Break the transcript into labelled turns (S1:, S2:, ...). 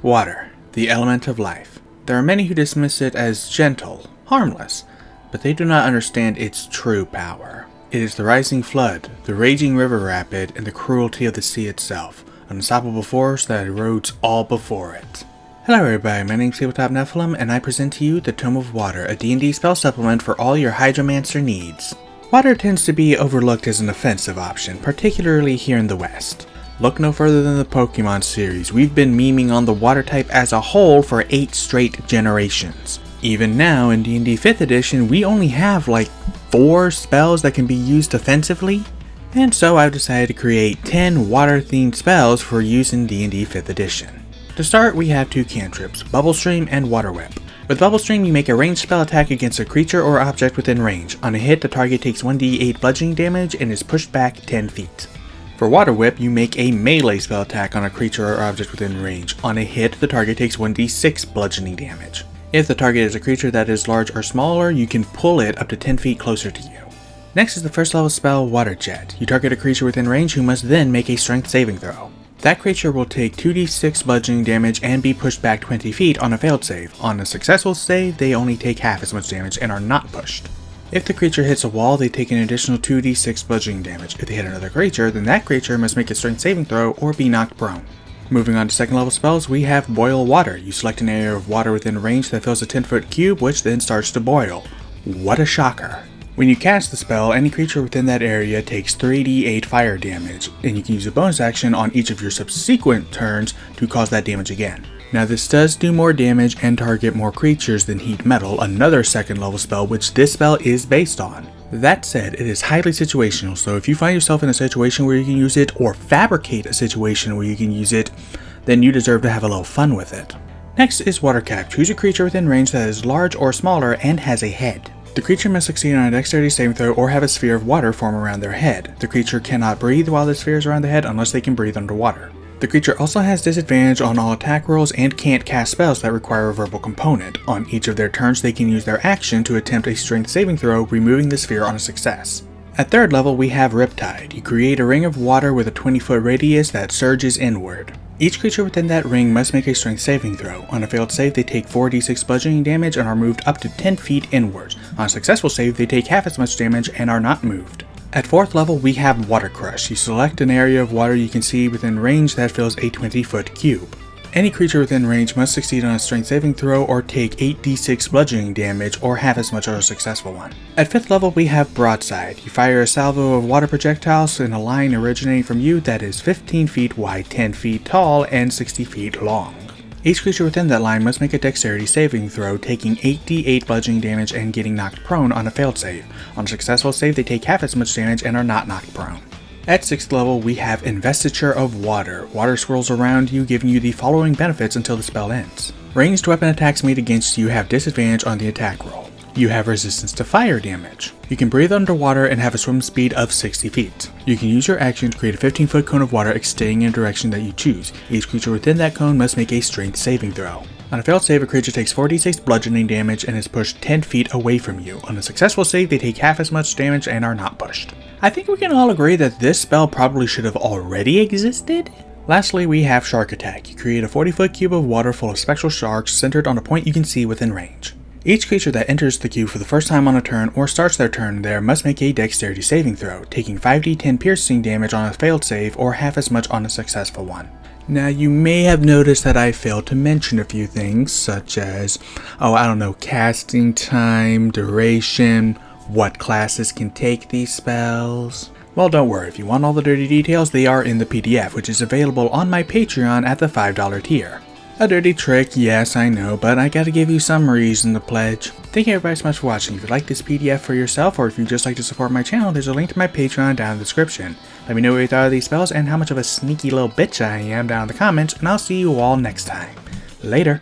S1: Water, the element of life. There are many who dismiss it as gentle, harmless, but they do not understand its true power. It is the rising flood, the raging river rapid, and the cruelty of the sea itself, an unstoppable force that erodes all before it. Hello everybody, my name is Tabletop Nephilim, and I present to you the Tome of Water, a D&D spell supplement for all your Hydromancer needs. Water tends to be overlooked as an offensive option, particularly here in the West. Look no further than the Pokemon series. We've been memeing on the water type as a whole for 8 straight generations. Even now, in D&D 5th edition, we only have like 4 spells that can be used offensively. And so I've decided to create 10 water-themed spells for use in D&D 5th edition. To start, we have 2 cantrips, Bubble Stream and Water Whip. With Bubble Stream, you make a ranged spell attack against a creature or object within range. On a hit, the target takes 1d8 bludgeoning damage and is pushed back 10 feet. For Water Whip, you make a melee spell attack on a creature or object within range. On a hit, the target takes 1d6 bludgeoning damage. If the target is a creature that is large or smaller, you can pull it up to 10 feet closer to you. Next is the first level spell, Water Jet. You target a creature within range who must then make a strength saving throw. That creature will take 2d6 bludgeoning damage and be pushed back 20 feet on a failed save. On a successful save, they only take half as much damage and are not pushed. If the creature hits a wall, they take an additional 2d6 bludgeoning damage. If they hit another creature, then that creature must make a strength saving throw or be knocked prone. Moving on to second level spells, we have Boil Water. You select an area of water within range that fills a 10-foot cube, which then starts to boil. What a shocker. When you cast the spell, any creature within that area takes 3d8 fire damage, and you can use a bonus action on each of your subsequent turns to cause that damage again. Now this does do more damage and target more creatures than Heat Metal, another second level spell which this spell is based on. That said, it is highly situational, so if you find yourself in a situation where you can use it, or fabricate a situation where you can use it, then you deserve to have a little fun with it. Next is Water Cap. Choose a creature within range that is large or smaller and has a head. The creature must succeed on a dexterity saving throw or have a sphere of water form around their head. The creature cannot breathe while the sphere is around the head unless they can breathe underwater. The creature also has disadvantage on all attack rolls and can't cast spells that require a verbal component. On each of their turns, they can use their action to attempt a strength saving throw, removing the sphere on a success. At third level, we have Riptide. You create a ring of water with a 20-foot radius that surges inward. Each creature within that ring must make a strength saving throw. On a failed save, they take 4d6 bludgeoning damage and are moved up to 10 feet inwards. On a successful save, they take half as much damage and are not moved. At 4th level, we have Water Crush. You select an area of water you can see within range that fills a 20-foot cube. Any creature within range must succeed on a strength saving throw or take 8d6 bludgeoning damage or half as much as a successful one. At 5th level, we have Broadside. You fire a salvo of water projectiles in a line originating from you that is 15 feet wide, 10 feet tall, and 60 feet long. Each creature within that line must make a dexterity saving throw, taking 8d8 bludgeoning damage and getting knocked prone on a failed save. On a successful save, they take half as much damage and are not knocked prone. At 6th level, we have Investiture of Water. Water swirls around you, giving you the following benefits until the spell ends. Ranged weapon attacks made against you have disadvantage on the attack roll. You have resistance to fire damage. You can breathe underwater and have a swim speed of 60 feet. You can use your action to create a 15-foot cone of water extending in a direction that you choose. Each creature within that cone must make a strength saving throw. On a failed save, a creature takes 4d6 bludgeoning damage and is pushed 10 feet away from you. On a successful save, they take half as much damage and are not pushed. I think we can all agree that this spell probably should have already existed. Lastly, we have Shark Attack. You create a 40-foot cube of water full of spectral sharks centered on a point you can see within range. Each creature that enters the cube for the first time on a turn or starts their turn there must make a dexterity saving throw, taking 5d10 piercing damage on a failed save or half as much on a successful one. Now you may have noticed that I failed to mention a few things such as, casting time, duration, what classes can take these spells. Well, don't worry, if you want all the dirty details, they are in the PDF, which is available on my Patreon at the $5 tier. A dirty trick, yes, I know, but I gotta give you some reason to pledge. Thank you everybody so much for watching. If you'd like this PDF for yourself, or if you'd just like to support my channel, there's a link to my Patreon down in the description. Let me know what you thought of these spells and how much of a sneaky little bitch I am down in the comments, and I'll see you all next time. Later.